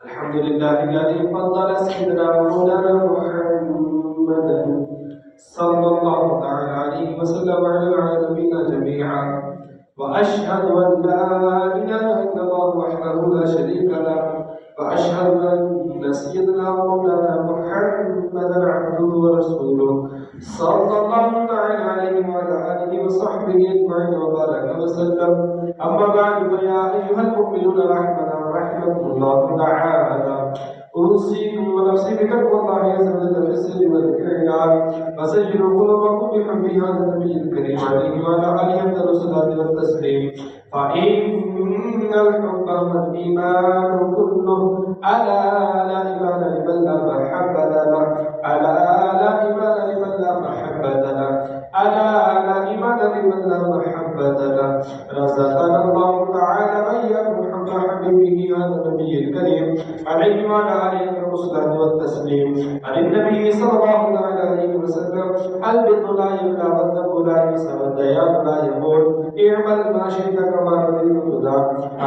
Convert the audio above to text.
الحمد لله الذي فضل سيدنا مولانا محمدا صلى الله تعالى عليه وسلم على العالمين جميعا، واشهد ان لا اله الا الله وحده لا شريك له، واشهد ان سيدنا مولانا محمدا عبده ورسوله صلى الله تعالى عليه وعلى اله وصحبه اجمعين وبارك وسلم. اما بعد، فيا ايها المؤمنون رحمنا رحمكم الله تعالى، أوصيكم ونفسي بتقوى الله عز وجل في السر والإعلان، وزينوا قلوبكم بحب هذا النبي الكريم عليه وعلى آله أفضل الصلاة والتسليم. فإن الحب والإيمان كله ألا لا إيمان لمن لا محبة له، ألا لا إيمان لمن لا محبة له، ألا لا إيمان لمن لا محبة له. رزقنا الله تعالى وإياكم حب حبيبه هذا النبي الكريم عليه وعلى آله الصلاة والتسليم. عن النبي صلى الله عليه وسلم: البر لا يبلى والذنب لا ينسى والديان لا يموت، اعمل ما شئت كما تريد تدان.